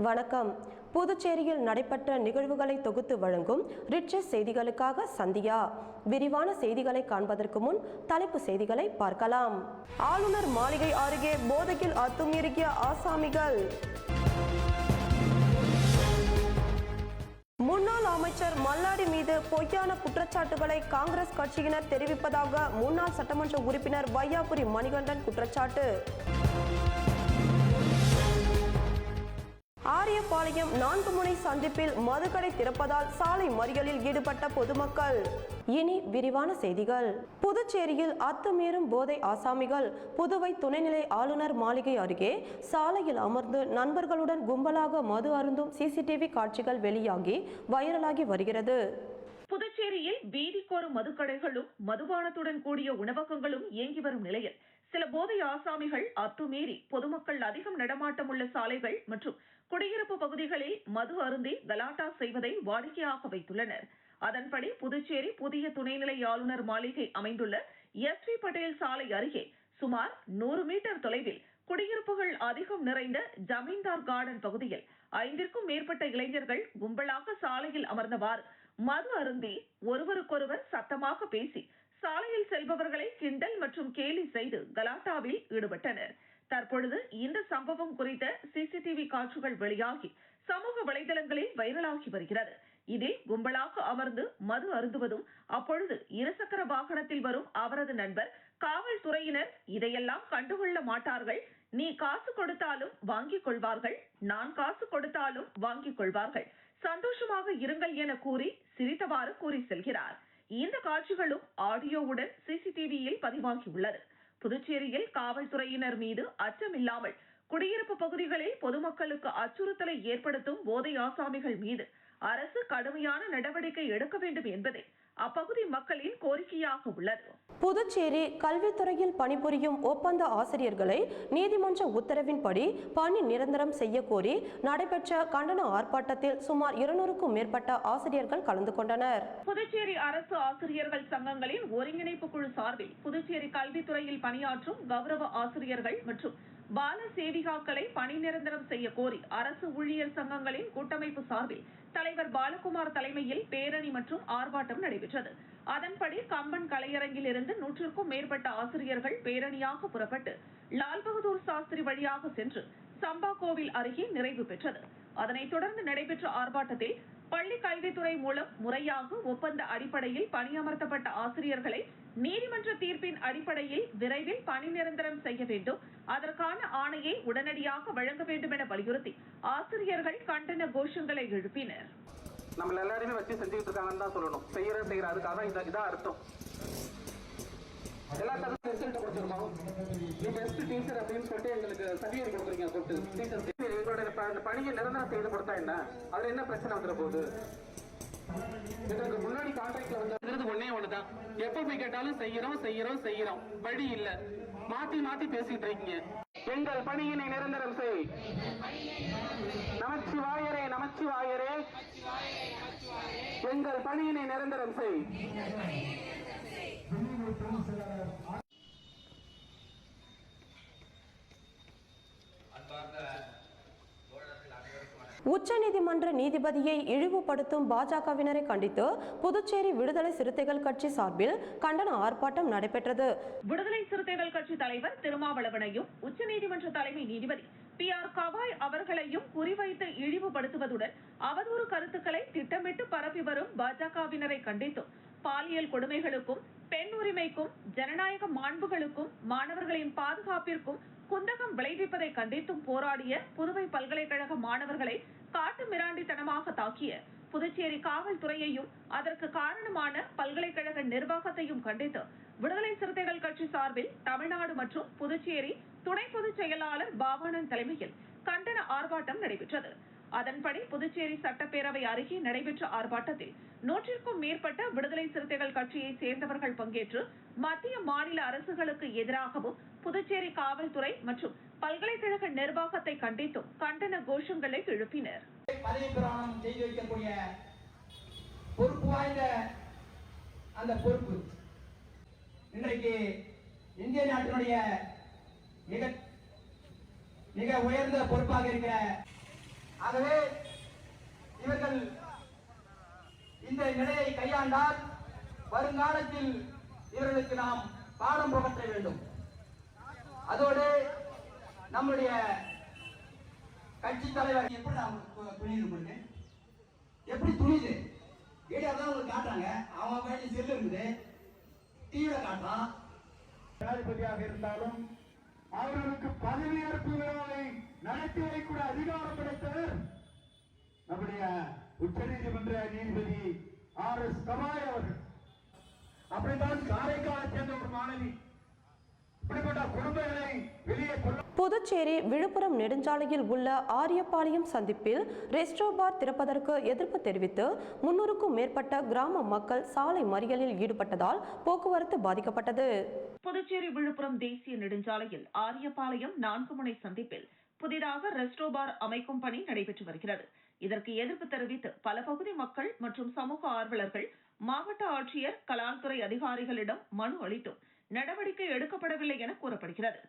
வணக்கம். புதுச்சேரியில் நடைபெற்ற நிகழ்வுகளை தொகுத்து வழங்கும் ரிச்சஸ் செய்திகளுக்காக சந்தியா. விரிவான செய்திகளை காண்பதற்கு முன் தலைப்பு செய்திகளை பார்க்கலாம். ஆளுநர் மாளிகை அருகே போதையில் அத்துமீறிய ஆசாமிகள். முன்னாள் அமைச்சர் மல்லாடி மீது பொய்யான குற்றச்சாட்டுகளை காங்கிரஸ் கட்சியினர் தெரிவிப்பதாக முன்னாள் சட்டமன்ற உறுப்பினர் வையாபுரி மணிகண்டன் குற்றச்சாட்டு. ஆரியபாளையம் 4 முனை சந்திப்பில் மதுக்கடை திறப்பதால் சாலை மறியலில் ஈடுபட்ட பொதுமக்கள். இனி விரிவான செய்திகள். புதுச்சேரியில் அத்துமீறும் போதை ஆசாமிகள். புதுவை துணைநிலை ஆளுநர் மாளிகை அருகே சாலையில் அமர்ந்து நண்பர்களுடன் கும்பலாக மது அருந்தும் சிசிடிவி காட்சிகள் வெளியாகி வைரலாகி வருகிறது. புதுச்சேரியில் வீதிக்கோரும் மதுக்கடைகளும் மதுபானத்துடன் கூடிய உணவகங்களும் இயங்கி வரும் நிலையில் சில போதை ஆசாமிகள் அத்துமீறி பொதுமக்கள் அதிகம் நடமாட்டம் உள்ள சாலைகள் மற்றும் குடியிருப்பு பகுதிகளில் மது அருந்தி கலாட்டா செய்வதை வாடிக்கையாக வைத்துள்ளனர். அதன்படி புதுச்சேரி புதிய துணைநிலை ஆளுநர் மாளிகை அமைந்துள்ள எஸ்.வி. பட்டேல் சாலை அருகே சுமார் 100 மீட்டர் தொலைவில் குடியிருப்புகள் அதிகம் நிறைந்த ஜமீன்தார் கார்டன் பகுதியில் 5க்கும் மேற்பட்ட இளைஞர்கள் கும்பலாக சாலையில் அமர்ந்தவாறு மது அருந்தி ஒருவருக்கொருவர் சத்தமாக பேசி சாலையில் செல்பவர்களை கிண்டல் மற்றும் கேலி செய்து கலாட்டாவில் ஈடுபட்டனர். தற்பொழுது இந்த சம்பவம் குறித்த சிசிடிவி காட்சிகள் வெளியாகி சமூக வலைதளங்களில் வைரலாகி வருகிறது. இதில் கும்பலாக அமர்ந்து மது அருந்துவதும் அப்பொழுது இருசக்கர வாகனத்தில் வரும் அவரது நண்பர் காவல்துறையினர் இதையெல்லாம் கண்டுகொள்ள மாட்டார்கள், நீ காசு கொடுத்தாலும் வாங்கிக் கொள்வார்கள், நான் காசு கொடுத்தாலும் வாங்கிக் கொள்வார்கள், சந்தோஷமாக இருங்கள் என கூறி சிரித்தவாறு கூறி செல்கிறார். இந்த காட்சிகளும் ஆடியோவுடன் சிசிடிவியில் பதிவாகியுள்ளது. புதுச்சேரியில் காவல்துறையினர் மீது அச்சமில்லாமல் குடியிருப்பு பகுதிகளில் பொதுமக்களுக்கு அச்சுறுத்தலை ஏற்படுத்தும் போதை ஆசாமிகள் மீது அரசு கடுமையான நடவடிக்கை எடுக்க வேண்டும் என்பதே அப்பகுதி மக்களின் கோரிக்கையாக உள்ளது. புதுச்சேரி கல்வித்துறையில் பணிபுரியும் ஒப்பந்த ஆசிரியர்களை நீதிமன்ற உத்தரவின்படி பணி நிரந்தரம் செய்ய கோரி நடைபெற்ற கண்டன ஆர்ப்பாட்டத்தில் சுமார் 200க்கும் மேற்பட்ட ஆசிரியர்கள் கலந்து கொண்டனர். புதுச்சேரி அரசு ஆசிரியர்கள் சங்கங்களின் ஒருங்கிணைப்பு குழு சார்பில் புதுச்சேரி கல்வித்துறையில் பணியாற்றும் கௌரவ ஆசிரியர்கள் மற்றும் பால சேவிகாக்களை பணி நிரந்தரம் செய்ய கோரி அரசு ஊழியர் சங்கங்களின் கூட்டமைப்பு சார்பில் தலைவர் பாலகுமார் தலைமையில் பேரணி மற்றும் ஆர்ப்பாட்டம் நடைபெற்றது. அதன்படி கம்பன் கலையரங்கில் இருந்து 100க்கும் மேற்பட்ட ஆசிரியர்கள் பேரணியாக புறப்பட்டு லால் பகதூர் சாஸ்திரி வழியாக சென்று சம்பா கோவில் அருகே நிறைவு பெற்றது. அதனைத் தொடர்ந்து நடைபெற்ற ஆர்ப்பாட்டத்தில் பள்ளி கல்வித்துறை மூலம் முறையாக ஒப்பந்த அடிப்படையில் பணியமர்த்தப்பட்ட ஆசிரியர்களை நீதிமன்ற தீர்ப்பின் அடிப்படையில் விரைவில் பணி நிரந்தரம் செய்ய வேண்டும், அதற்கான ஆணையை உடனடியாக வழங்க வேண்டும் என வலியுறுத்தி ஆசிரியர்கள் கண்டன கோஷங்களை எழுப்பினர். நம்ம எல்லாருமே வச்சு செஞ்சுட்டு இருக்காங்கன்னு தான் சொல்லணும். செய்யற அதுக்காக இதான் அர்த்தம். எல்லா தரப்பும் ரிசல்ட் கொடுத்துருக்கோம். நீ பெஸ்ட் டீச்சர் அப்படின்னு சொல்லிட்டு எங்களுக்கு சர்டிஃபிகேட் கொடுக்குறீங்க. எங்களோட பணியை நிரந்தரம் செய்து கொடுத்தா என்ன, அதுல என்ன பிரச்சனை வந்துட போகுது? இதற்கு முன்னாடி கான்ட்ராக்ட்ல வந்து ஒன்னே ஒண்ணுதான், எப்ப போய் கேட்டாலும் செய்யறோம் வழி இல்ல, மாத்தி பேசிட்டு இருக்கீங்க. எங்கள் பணியினை நிரந்தரம் செய். நமச்சிவாயரே நமச்சிவாயரே, எங்கள் பணியினை நிரந்தரம் செய். உச்சநீதிமன்ற நீதிபதியை இழிவுபடுத்தும் பாஜகவினரை கண்டித்து புதுச்சேரி விடுதலை சிறுத்தைகள் கட்சி சார்பில் கண்டன ஆர்ப்பாட்டம் நடைபெற்றது. விடுதலை சிறுத்தைகள் கட்சி தலைவர் திருமாவளவனையும் உச்சநீதிமன்ற தலைமை நீதிபதி PR கவாய் அவர்களையும் குறிவைத்து இழிவுபடுத்துவதுடன் அவதூறு கருத்துக்களை திட்டமிட்டு பரப்பி வரும் பாஜகவினரை கண்டித்தும் பாலியல் கொடுமைகளுக்கும் பெண் உரிமைக்கும் ஜனநாயக மாண்புகளுக்கும் மாணவர்களின் பாதுகாப்பிற்கும் குந்தகம் விளைவிப்பதை கண்டித்தும் போராடிய புதுவை பல்கலைக்கழக மாணவர்களை காட்டு மிராண்டித்தனமாக தாக்கிய புதுச்சேரி காவல்துறையையும் அதற்கு காரணமான பல்கலைக்கழக நிர்வாகத்தையும் கண்டித்து விடுதலை சிறுத்தைகள் கட்சி சார்பில் தமிழ்நாடு மற்றும் புதுச்சேரி துணை பொதுச் செயலாளர் பாவானந்த் தலைமையில் கண்டன ஆர்ப்பாட்டம் நடைபெற்றது. அதன்படி புதுச்சேரி சட்டப்பேரவை அருகே நடைபெற்ற ஆர்ப்பாட்டத்தில் 100க்கும் மேற்பட்ட விடுதலை சிறுத்தைகள் கட்சியை சேர்ந்தவர்கள் பங்கேற்று மத்திய மாநில அரசுகளுக்கு எதிராகவும் புதுச்சேரி காவல்துறை மற்றும் பல்கலைக்கழக நிர்வாகத்தை கண்டித்தும் கண்டன கோஷங்களை எழுப்பினர். பதவி பிரமாணம் செய்து வைக்கக்கூடிய பொறுப்பு வாய்ந்த அந்த பொறுப்பு இன்றைக்கு இந்திய நாட்டினுடைய மிக உயர்ந்த பொறுப்பாக இருக்கிற ஆகவே இவர்கள் இந்த நிலையை கையாண்டால் வருங்காலத்தில் இவர்களுக்கு நாம் பாடம் புகட்ட வேண்டும். அதோடு நம்முடைய கட்சி தலைவர் எப்படி துணிது உங்களுக்கு எப்படி துணிது வீடியோ தான் உங்களுக்கு காட்டுறாங்க. அவங்க கையில செல்லு இருக்குது, டிவியில காட்டுறான். ஜனாதிபதியாக இருந்தாலும் அவர்களுக்கு பதவியேற்பு விழாவை நடத்தி வைக்கூட அதிகாரம் படைத்தவர் நம்முடைய உச்சநீதிமன்ற நீதிபதி RS கவாய் அவர்கள். அப்படித்தான் காரைக்காலை சேர்ந்த ஒரு மாணவி இப்படிப்பட்ட குடும்பங்களை வெளியே புதுச்சேரி விழுப்புரம் நெடுஞ்சாலையில் உள்ள ஆரியபாளையம் சந்திப்பில் ரெஸ்டோ பார் திறப்பதற்கு எதிர்ப்பு தெரிவித்து 300க்கும் மேற்பட்ட கிராம மக்கள் சாலை மறியலில் ஈடுபட்டதால் போக்குவரத்து பாதிக்கப்பட்டது. புதுச்சேரி விழுப்புரம் தேசிய நெடுஞ்சாலையில் ஆரியபாளையம் 4 முனை சந்திப்பில் புதிதாக ரெஸ்டோ பார் அமைக்கும் பணி நடைபெற்று வருகிறது. இதற்கு எதிர்ப்பு தெரிவித்து பல பகுதி மக்கள் மற்றும் சமூக ஆர்வலர்கள் மாவட்ட ஆட்சியர், கலால்துறை அதிகாரிகளிடம் மனு அளித்தும் நடவடிக்கை எடுக்கப்படவில்லை என கூறப்படுகிறது.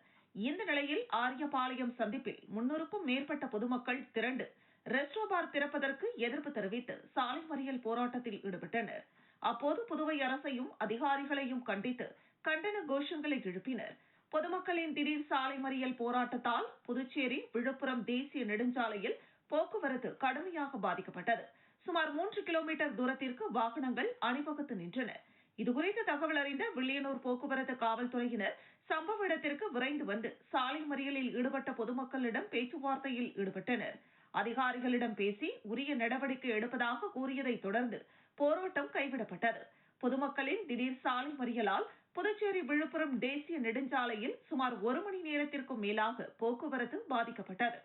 இந்த நிலையில் ஆரியபாளையம் சந்திப்பில் 300க்கும் மேற்பட்ட பொதுமக்கள் திரண்டு ரெஸ்டோ பார் திறப்பதற்கு எதிர்ப்பு தெரிவித்து சாலை மறியல் போராட்டத்தில் ஈடுபட்டனர். அப்போது புதுவை அரசையும் அதிகாரிகளையும் கண்டித்து கண்டன கோஷங்களை எழுப்பினர். பொதுமக்களின் திடீர் சாலை மறியல் போராட்டத்தால் புதுச்சேரி விழுப்புரம் தேசிய நெடுஞ்சாலையில் போக்குவரத்து கடுமையாக பாதிக்கப்பட்டது. சுமார் 3 கிலோமீட்டர் தூரத்திற்கு வாகனங்கள் அணிவகுத்து நின்றன. இதுகுறித்து தகவல் அறிந்த வில்லியனூர் போக்குவரத்து காவல்துறையினர் சம்பவ இடத்திற்கு விரைந்து வந்து சாலை மறியலில் ஈடுபட்ட பொதுமக்களிடம் பேச்சுவார்த்தையில் ஈடுபட்டனர். அதிகாரிகளிடம் பேசி உரிய நடவடிக்கை எடுப்பதாக கூறியதை தொடர்ந்து போராட்டம் கைவிடப்பட்டது. பொதுமக்களின் திடீர் சாலை மறியலால் புதுச்சேரி விழுப்புரம் தேசிய நெடுஞ்சாலையில் சுமார் 1 மணி நேரத்திற்கும் மேலாக போக்குவரத்து பாதிக்கப்பட்டது.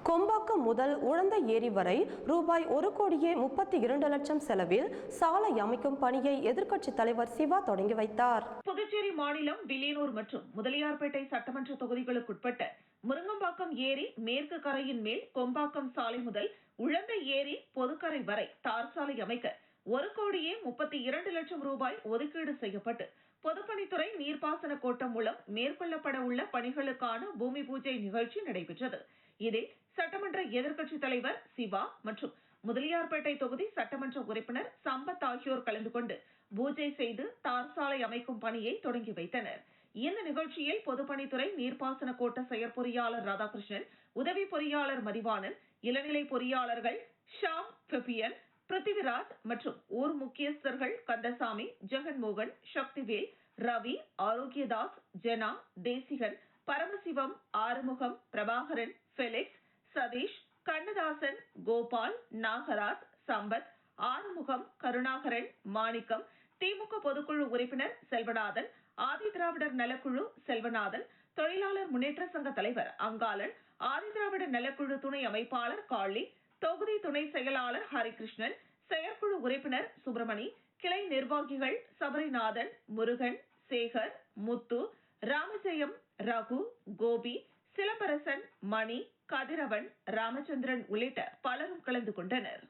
கொம்பாக்கம் முதல் உழந்தை ஏரி வரை ரூபாய் 1,32,00,000 செலவில் சாலை அமைக்கும் பணியை எதிர்க்கட்சி தலைவர் சிவா தொடங்கி வைத்தார். புதுச்சேரி மாநிலம் வில்லியனூர் மற்றும் முதலியார்பேட்டை சட்டமன்ற தொகுதிகளுக்குட்பட்ட முருங்கம்பாக்கம் ஏரி மேற்கு கரையின் மேல் கொம்பாக்கம் சாலை முதல் உழந்தை ஏரி பொதுக்கரை வரை தார் சாலை அமைக்க 1,32,00,000 ரூபாய் ஒதுக்கீடு செய்யப்பட்டு பொதுப்பணித்துறை நீர்ப்பாசன கோட்டம் மூலம் மேற்கொள்ளப்பட உள்ள பணிகளுக்கான பூமி பூஜை நிகழ்ச்சி நடைபெற்றது. இதில் சட்டமன்ற எதிர்க்கட்சித் தலைவர் சிவா மற்றும் முதலியார்பேட்டை தொகுதி சட்டமன்ற உறுப்பினர் சம்பத் ஆகியோர் கலந்து கொண்டு பூஜை செய்து தார் சாலை அமைக்கும் பணியை தொடங்கி வைத்தனர். இந்த நிகழ்ச்சியில் பொதுப்பணித்துறை நீர்ப்பாசன கோட்ட செயற்பொறியாளர் ராதாகிருஷ்ணன், உதவி பொறியாளர் மதிவாணன், இளநிலை பொறியாளர்கள் ஷாம், பெபியன், பிருத்திவிராஜ் மற்றும் ஊர் முக்கியஸ்தர்கள் கந்தசாமி, ஜெகன்மோகன், சக்திவேல், ரவி, ஆரோக்கியதாஸ், ஜெனா, தேசிகன், பரமசிவம், ஆறுமுகம், பிரபாகரன், பெலிக்ஸ், சதீஷ், கண்ணதாசன், கோபால், நாகராஜ், சம்பத், ஆறுமுகம், கருணாகரன், மாணிக்கம், திமுக பொதுக்குழு உறுப்பினர் செல்வநாதன், ஆதிதிராவிடர் நலக்குழு செல்வநாதன், தொழிலாளர் முன்னேற்ற சங்க தலைவர் அங்காளன், ஆதிதிராவிடர் நலக்குழு துணை அமைப்பாளர் காளி, தொகுதி துணை செயலாளர் ஹரிகிருஷ்ணன், செயற்குழு உறுப்பினர் சுப்பிரமணி, கிளை நிர்வாகிகள் சபரிநாதன், முருகன், சேகர், முத்து, ராமஜெயம், ரகு, கோபி, சிலம்பரசன், மணி, கதிரவன், ராமச்சந்திரன் உள்ளிட்ட பலரும் கலந்து கொண்டனர்.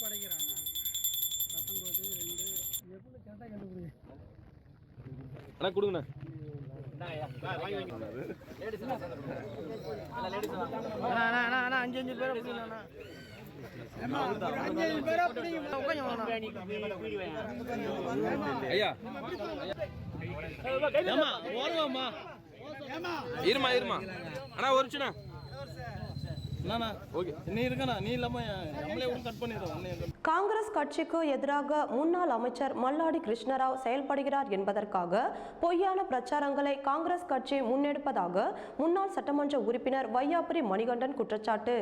படைக்கிறாங்க 19 கொடுங்கண்ணா அஞ்சு பேர் ஐயா இருமா இருமா அண்ணா ஒரு நிமிஷம்ண்ணா காங்கிரஸ் கட்சிக்கு எதிராக முன்னாள் அமைச்சர் மல்லாடி கிருஷ்ணராவ் செயல்படுகிறார் என்பதற்காக பொய்யான பிரச்சாரங்களை காங்கிரஸ் கட்சி முன்னெடுப்பதாக முன்னாள் சட்டமன்ற உறுப்பினர் வையாபுரி மணிகண்டன் குற்றச்சாட்டு.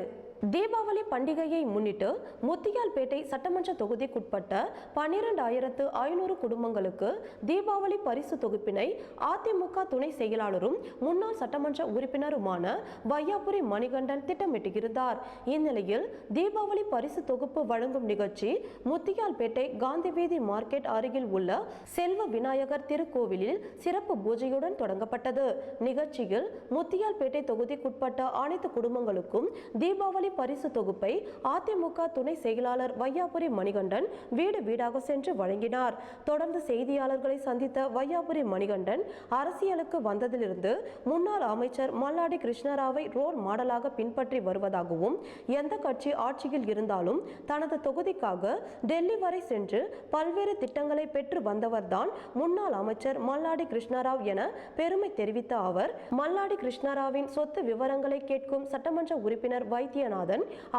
தீபாவளி பண்டிகையை முன்னிட்டு முத்தியால்பேட்டை சட்டமன்ற தொகுதிக்குட்பட்ட 12,500 குடும்பங்களுக்கு தீபாவளி பரிசு தொகுப்பினை அதிமுக துணை செயலாளரும் முன்னாள் சட்டமன்ற உறுப்பினருமான வையாபுரி மணிகண்டன் திட்டமிட்டிருந்தார். இந்நிலையில் தீபாவளி பரிசு தொகுப்பு வழங்கும் நிகழ்ச்சி முத்தியால்பேட்டை காந்தி வீதி மார்க்கெட் அருகில் உள்ள செல்வ விநாயகர் திருக்கோவிலில் சிறப்பு பூஜையுடன் தொடங்கப்பட்டது. நிகழ்ச்சியில் முத்தியால்பேட்டை தொகுதிக்குட்பட்ட அனைத்து குடும்பங்களுக்கும் தீபாவளி பரிசு தொகுப்பை அதிமுக துணை செயலாளர் வையாபுரி மணிகண்டன் வீடு வீடாக சென்று வழங்கினார். தொடர்ந்து செய்தியாளர்களை சந்தித்த வையாபுரி மணிகண்டன் அரசியலுக்கு வந்ததிலிருந்து முன்னாள் அமைச்சர் மல்லாடி கிருஷ்ணராவை ரோல் மாடலாக பின்பற்றி வருவதாகவும் எந்த கட்சி ஆட்சியில் இருந்தாலும் தனது தொகுதிக்காக டெல்லி வரை சென்று பல்வேறு திட்டங்களை பெற்று வந்தவர்தான் முன்னாள் அமைச்சர் மல்லாடி கிருஷ்ணராவ் என பெருமை தெரிவித்த அவர் மல்லாடி கிருஷ்ணராவின் சொத்து விவரங்களை கேட்கும் சட்டமன்ற உறுப்பினர் வைத்தியநாதன்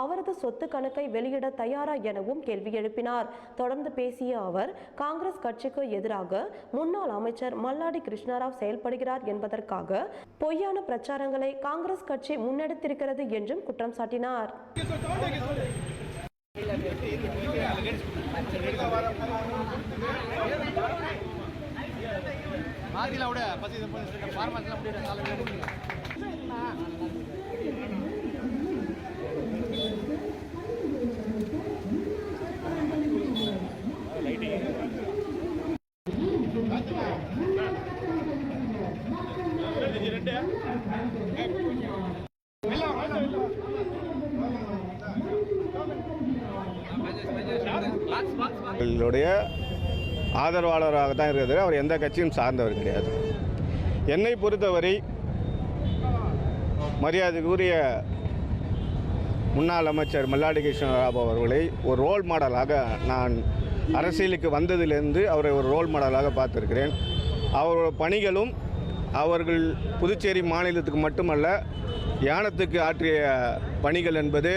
அவரது சொத்து கணக்கை வெளியிட தயாரா எனவும் கேள்வி எழுப்பினார். தொடர்ந்து பேசிய அவர் காங்கிரஸ் கட்சிக்கு எதிராக முன்னாள் அமைச்சர் மல்லாடி கிருஷ்ணராவ் செயல்படுகிறார் என்பதற்காக பொய்யான பிரச்சாரங்களை காங்கிரஸ் கட்சி முன்னெடுத்திருக்கிறது என்றும் குற்றம் சாட்டினார். அவர்களுடைய ஆதரவாளராக தான் இருக்கிறது. அவர் எந்த கட்சியும் சார்ந்தவர் கிடையாது. என்னை பொறுத்தவரை மரியாதைக்குரிய முன்னாள் அமைச்சர் மல்லாடி கிருஷ்ணராவ் அவர்களை ஒரு ரோல் மாடலாக நான் அரசியலுக்கு வந்ததிலிருந்து அவரை ஒரு ரோல் மாடலாக பார்த்திருக்கிறேன். அவரோட பணிகளும் அவர்கள் புதுச்சேரி மாநிலத்துக்கு மட்டுமல்ல யானத்துக்கு ஆற்றிய பணிகள் என்பது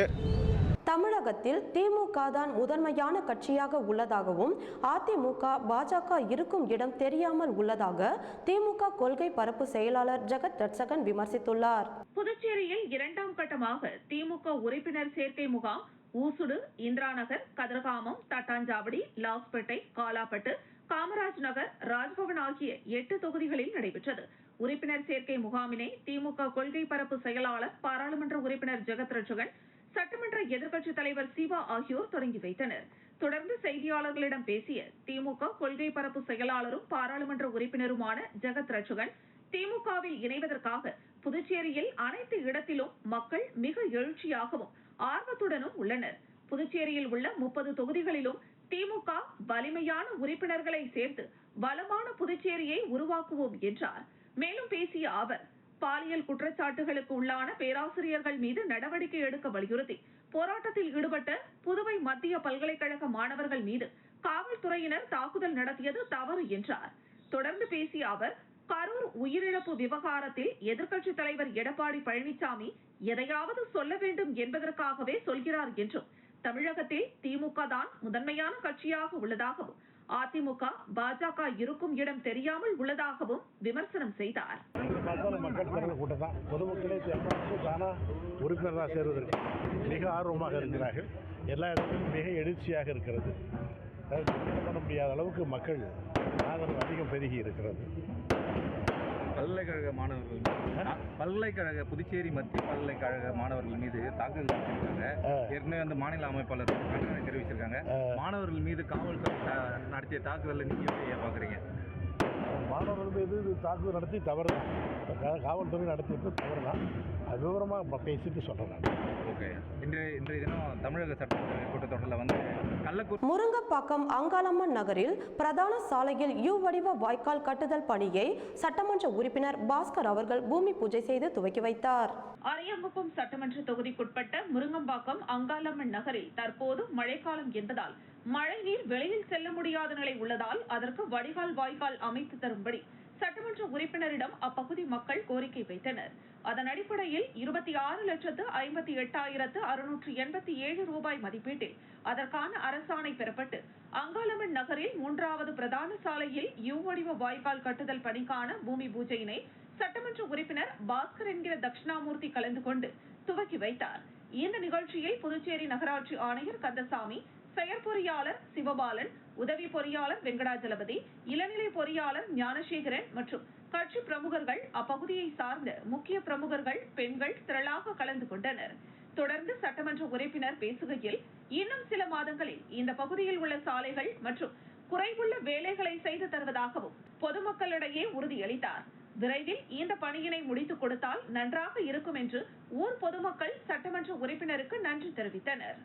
தமிழகத்தில் திமுக தான் முதன்மையான கட்சியாக உள்ளதாகவும் அதிமுக பாஜக இருக்கும் இடம் தெரியாமல் உள்ளதாக திமுக கொள்கை பரப்பு செயலாளர் ஜெகத் ரட்சகன் விமர்சித்துள்ளார். புதுச்சேரியில் 2ஆம் கட்டமாக திமுக உறுப்பினர் சேர்க்கை முகாம் ஊசுடு, இந்திராநகர், கதிர்காமம், தட்டாஞ்சாவடி, லாஸ்பேட்டை, காலாப்பட்டு, காமராஜ் நகர், ராஜ்பவன் ஆகிய 8 தொகுதிகளில் நடைபெற்றது. உறுப்பினர் சேர்க்கை முகாமினை திமுக கொள்கை பரப்பு செயலாளர் பாராளுமன்ற உறுப்பினர் ஜெகத் ரட்சகன், சட்டமன்ற எதிர்க்கட்சித் தலைவர் சிவா ஆகியோர் தொடங்கி வைத்தனர். தொடர்ந்து செய்தியாளர்களிடம் பேசிய திமுக கொள்கை பரப்பு செயலாளரும் பாராளுமன்ற உறுப்பினருமான ஜெகத் ரட்சகன், திமுகவில் இணைவதற்காக புதுச்சேரியில் அனைத்து இடத்திலும் மக்கள் மிக எழுச்சியாகவும் ஆர்வத்துடனும் உள்ளனர். புதுச்சேரியில் உள்ள 30 தொகுதிகளிலும் திமுக வலிமையான உறுப்பினர்களை சேர்த்து பலமான புதுச்சேரியை உருவாக்குவோம் என்றார். மேலும் பேசிய அவர் பாலியல் குற்றச்சாட்டுகளுக்கு உள்ளான பேராசிரியர்கள் மீது நடவடிக்கை எடுக்க வலியுறுத்தி போராட்டத்தில் ஈடுபட்ட புதுவை மத்திய பல்கலைக்கழக மாணவர்கள் மீது காவல்துறையினர் தாக்குதல் நடத்தியது தவறு என்றார். தொடர்ந்து பேசிய அவர் கரூர் உயிரிழப்பு விவகாரத்தில் எதிர்க்கட்சித் தலைவர் எடப்பாடி பழனிசாமி எதையாவது சொல்ல வேண்டும் என்பதற்காகவே சொல்கிறார் என்றும், தமிழகத்தில் திமுக தான் முதன்மையான கட்சியாக உள்ளதாகவும் அதிமுக பாஜக இருக்கும் இடம் தெரியாமல் உள்ளதாகவும் விமர்சனம் செய்தார். மக்கள் திரள் கூட்டம் தான். பொதுமக்களே தானா உறுப்பினராக சேருவதற்கு மிக ஆர்வமாக இருக்கிறார்கள். எல்லா இடத்திலும் மிக எழுச்சியாக இருக்கிறது. பண்ண முடியாத அளவுக்கு மக்கள் ஆதரவு அதிகம் பெருகி இருக்கிறது. பல்கலைக்கழக புதுச்சேரி மத்திய பல்கலைக்கழக மாணவர்கள் மீது தாக்குதல் நடத்திருக்காங்க. ஏற்கனவே அந்த மாநில அமைப்பாளர் கண்டனம் தெரிவிச்சிருக்காங்க. மாணவர்கள் மீது காவல்துறை நடத்திய தாக்குதலை நீங்க எப்படி பாக்குறீங்க? மாணவர்கள் மீது தாக்குதல் நடத்தி தவறு தான். காவல்துறை நடத்தியது தவறு தான். விவரமாக பேசிட்டு சொல்கிறேன் நான். ஓகே. இன்றைய தினம் தமிழக சட்டமன்ற கூட்டத்தொடரில் வந்து கள்ளக்குறிச்சி முருங்கப்பாக்கம் அங்காளம்மன் நகரில் பிரதான சாலையில் யூ வடிவ வாய்க்கால் கட்டுதல் பணியை சட்டமன்ற உறுப்பினர் பாஸ்கர் அவர்கள் பூமி பூஜை செய்து துவக்கி வைத்தார். அரியாங்குப்பம் சட்டமன்ற தொகுதிக்குட்பட்ட முருங்கம்பாக்கம் அங்காளம்மன் நகரில் தற்போது மழைக்காலம் என்பதால் மழைநீர் வெளியில் செல்ல முடியாத நிலை உள்ளதால் அதற்கு வடிகால் வாய்க்கால் அமைத்து தரும்படி சட்டமன்ற உறுப்பினரிடம் அப்பகுதி மக்கள் கோரிக்கை வைத்தனர். அதன் அடிப்படையில் 26,58,687 ரூபாய் மதிப்பீட்டில் அதற்கான அரசாணை பெறப்பட்டு அங்காளம்மன் நகரில் 3வது பிரதான சாலையில் யூ வடிவ வாய்க்கால் கட்டுதல் பணிக்கான பூமி பூஜையினை சட்டமன்ற உறுப்பினர் பாஸ்கர் என்கிற தட்சிணாமூர்த்தி கலந்து கொண்டு துவக்கி வைத்தார். இந்த நிகழ்ச்சியில் புதுச்சேரி நகராட்சி ஆணையர் கந்தசாமி, செயற்பொறியாளர் சிவபாலன், உதவி பொறியாளர் வெங்கடாஜலபதி, இளநிலை பொறியாளர் ஞானசேகரன் மற்றும் கட்சி பிரமுகர்கள், அப்பகுதியை சார்ந்த முக்கிய பிரமுகர்கள், பெண்கள் திரளாக கலந்து கொண்டனர். தொடர்ந்து சட்டமன்ற உறுப்பினர் பேசுகையில், இன்னும் சில மாதங்களில் இந்த பகுதியில் உள்ள சாலைகள் மற்றும் குறைவுள்ள வேலைகளை செய்து தருவதாகவும் பொதுமக்களிடையே உறுதியளித்தார். விரைவில் இந்த பணியினை முடித்துக் கொடுத்தால் நன்றாக இருக்கும் என்று ஊர் பொதுமக்கள் சட்டமன்ற உறுப்பினருக்கு நன்றி தெரிவித்தனர்.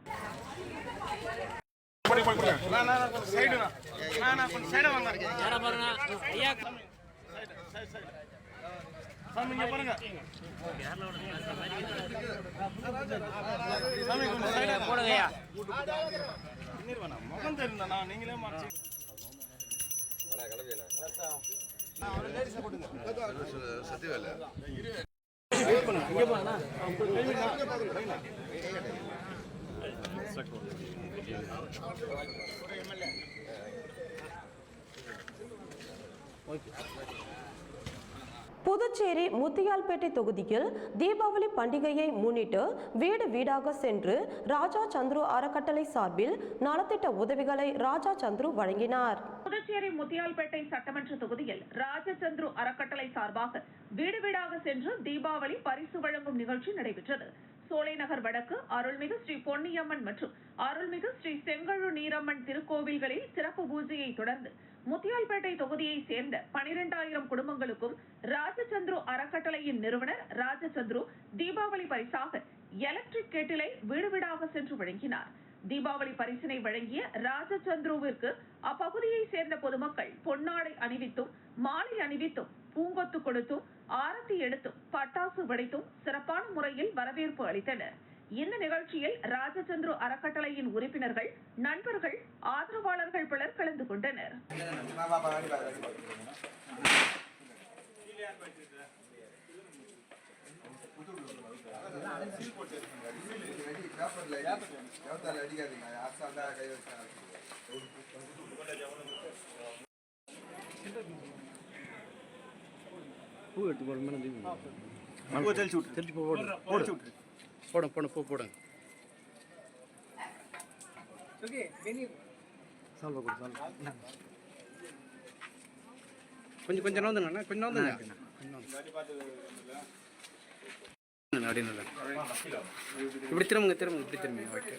புதுச்சேரி முத்தியால்பேட்டை தொகுதியில் தீபாவளி பண்டிகையை முன்னிட்டு வீடு வீடாக சென்று ராஜா சந்துரு அறக்கட்டளை சார்பில் நலத்திட்ட உதவிகளை ராஜா சந்துரு வழங்கினார். புதுச்சேரி முத்தியால்பேட்டை சட்டமன்ற தொகுதியில் ராஜச்சந்திரு அறக்கட்டளை சார்பாக வீடு வீடாக சென்று தீபாவளி பரிசு வழங்கும் நிகழ்ச்சி நடைபெற்றது. சோலைநகர் வடக்கு அருள்மிகு ஸ்ரீ பொன்னியம்மன் மற்றும் அருள்மிகு ஸ்ரீ செங்கழு நீரம்மன் திருக்கோவில்களில் சிறப்பு பூஜையை தொடர்ந்து முத்தியால்பேட்டை தொகுதியை சேர்ந்த 12,000 குடும்பங்களுக்கும் ராஜச்சந்திரு அறக்கட்டளையின் நிறுவனர் ராஜச்சந்திரு தீபாவளி பரிசாக எலக்ட்ரிக் கேட்டிலை வீடு வீடாக சென்று வழங்கினார். தீபாவளி பரிசினை வழங்கிய ராஜச்சந்திருவிற்கு அப்பகுதியை சேர்ந்த பொதுமக்கள் பொன்னாடை அணிவித்தும் மாலை அணிவித்தும் பூங்கொத்து கொடுத்தும் ஆரத்தி எடுத்தும் பட்டாசு வெடித்தும் சிறப்பான முறையில் வரவேற்பு அளித்தனர். இந்த நிகழ்ச்சியில் ராஜச்சந்திரு அறக்கட்டளையின் உறுப்பினர்கள், நண்பர்கள், ஆதரவாளர்கள் பலர் கலந்து கொண்டனர். பூ எடுத்து போடுற தெளிச்சு போடுங்க பூ போடுங்க. சால்வா கொடு சால்வா. கொஞ்சம் நோந்துங்க, கொஞ்சம் நோந்துங்க. அப்படின்னு இப்படி திரும்புங்க இப்படி திரும்புங்க. ஓகே.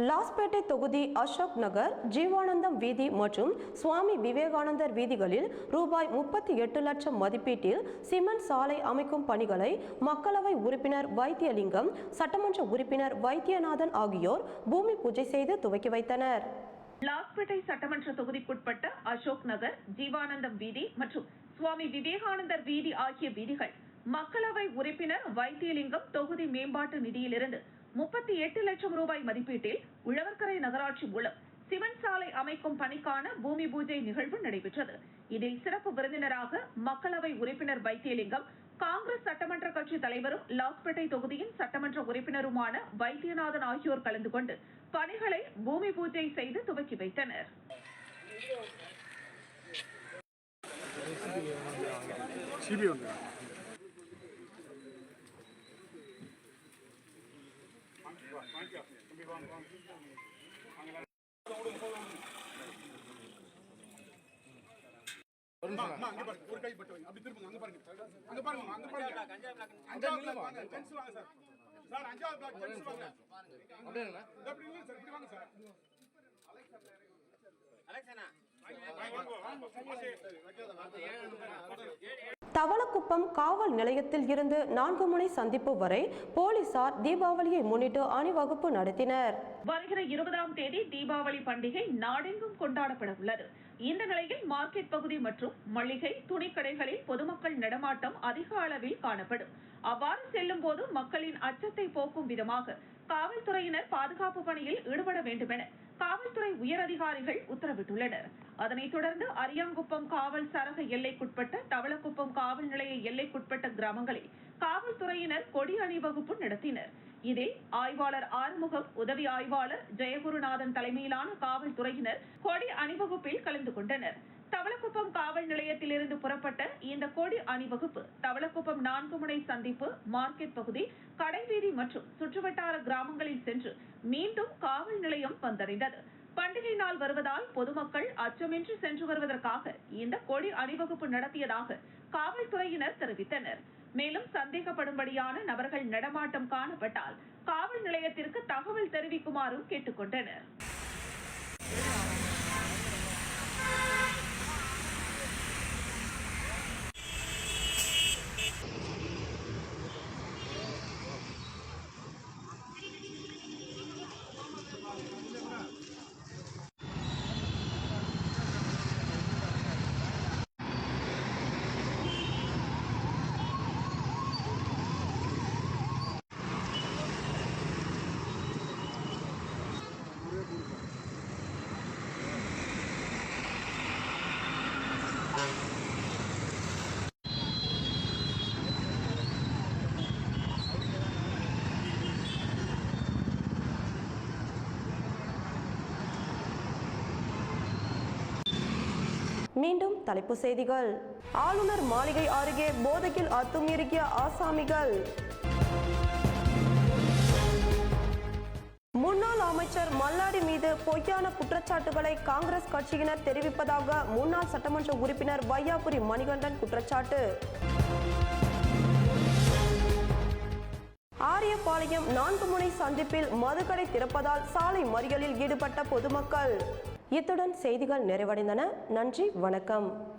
லாஸ்பேட்டை தொகுதி அசோக் நகர், ஜீவானந்தம் வீதி மற்றும் சுவாமி விவேகானந்தர் வீதிகளில் ரூபாய் 38 லட்சம் மதிப்பீட்டில் சிமெண்ட் சாலை அமைக்கும் பணிகளை மக்களவை உறுப்பினர் வைத்தியலிங்கம், சட்டமன்ற உறுப்பினர் வைத்தியநாதன் ஆகியோர் பூமி பூஜை செய்து துவக்கி வைத்தனர். லாஸ்பேட்டை சட்டமன்ற தொகுதிக்குட்பட்ட அசோக் நகர், ஜீவானந்தம் வீதி மற்றும் சுவாமி விவேகானந்தர் வீதி ஆகிய வீதிகள் மக்களவை உறுப்பினர் வைத்தியலிங்கம் தொகுதி மேம்பாட்டு நிதியிலிருந்து 38 லட்சம் ரூபாய் மதிப்பீட்டில் உழவர்கரை நகராட்சி மூலம் சிமெண்ட் சாலை அமைக்கும் பணிக்கான பூமி பூஜை நிகழ்வு நடைபெற்றது. இதில் சிறப்பு விருந்தினராக மக்களவை உறுப்பினர் வைத்தியலிங்கம், காங்கிரஸ் சட்டமன்ற கட்சி தலைவரும் லாஸ்பேட்டை தொகுதியின் சட்டமன்ற உறுப்பினருமான வைத்தியநாதன் ஆகியோர் கலந்து கொண்டு பணிகளை பூமி பூஜை செய்து துவக்கி வைத்தனர். ஒரு கை பட்டு அப்படி திரும்புங்க. அங்க பாருங்க, அங்க பாருங்க, அங்க பாருங்க. அஞ்சாவது பிளாக் வாங்க, ஜென்ஸ் வாங்க சார். சார் அஞ்சாவது பிளாக் ஜென்ஸ் வாங்க. அப்படியே இல்ல, இப்படி வாங்க சார். தவளக்குப்பம் காவல் நிலையத்தில் இருந்து 4 முனை சந்திப்பு வரை போலீசார் தீபாவளியை முன்னிட்டு அணிவகுப்பு நடத்தினர். வருகிற 20ஆம் தேதி தீபாவளி பண்டிகை நாடெங்கும் கொண்டாடப்பட உள்ளது. இந்த நிலையில் மார்க்கெட் பகுதி மற்றும் மளிகை துணிக்கடைகளில் பொதுமக்கள் நடமாட்டம் அதிக அளவில் காணப்படும். அவ்வாறு செல்லும் போது மக்களின் அச்சத்தை போக்கும் விதமாக காவல்துறையினர் பாதுகாப்பு பணியில் ஈடுபட வேண்டும் என காவல்துறை உயரதிகாரிகள் உத்தரவிட்டுள்ளனர். அதனைத் தொடர்ந்து அரியாங்குப்பம் காவல் சரக எல்லைக்குட்பட்ட தவளக்குப்பம் காவல் நிலைய எல்லைக்குட்பட்ட கிராமங்களில் காவல்துறையினர் கொடி அணிவகுப்பு நடத்தினர். இதில் ஆய்வாளர் ஆறுமுகம், உதவி ஆய்வாளர் ஜெயகுருநாதன் தலைமையிலான காவல்துறையினர் கொடி அணிவகுப்பில் கலந்து கொண்டனர். தவளக்குப்பம் காவல் நிலையத்திலிருந்து புறப்பட்ட இந்த கொடி அணிவகுப்பு தவளக்குப்பம் 4 முனை சந்திப்பு, மார்க்கெட் பகுதி, கடைவீதி மற்றும் சுற்றுவட்டார கிராமங்களில் சென்று மீண்டும் காவல் நிலையம் வந்தடைந்தது. பண்டிகை நாள் வருவதால் பொதுமக்கள் அச்சமின்றி சென்று வருவதற்காக இந்த கொடி அணிவகுப்பு நடத்தியதாக காவல்துறையினர் தெரிவித்தனர். மேலும் சந்தேகப்படும்படியான நபர்கள் நடமாட்டம் காணப்பட்டால் காவல் நிலையத்திற்கு தகவல் தெரிவிக்குமாறும் கேட்டுக்கொண்டனர். மீண்டும் தலைப்புச் செய்திகள். ஆளுநர் மாளிகை அருகே போதையில் அத்துமீறிய ஆசாமிகள். முன்னாள் அமைச்சர் மல்லாடி மீது பொய்யான குற்றச்சாட்டுகளை காங்கிரஸ் கட்சியினர் தெரிவிப்பதாக முன்னாள் சட்டமன்ற உறுப்பினர் வையாபுரி மணிகண்டன் குற்றச்சாட்டு. ஆரியபாளையம் 4 முனை சந்திப்பில் மதுக்கடை திறப்பதால் சாலை மறியலில் ஈடுபட்ட பொதுமக்கள். இத்துடன் செய்திகள் நிறைவடைந்தன. நன்றி, வணக்கம்.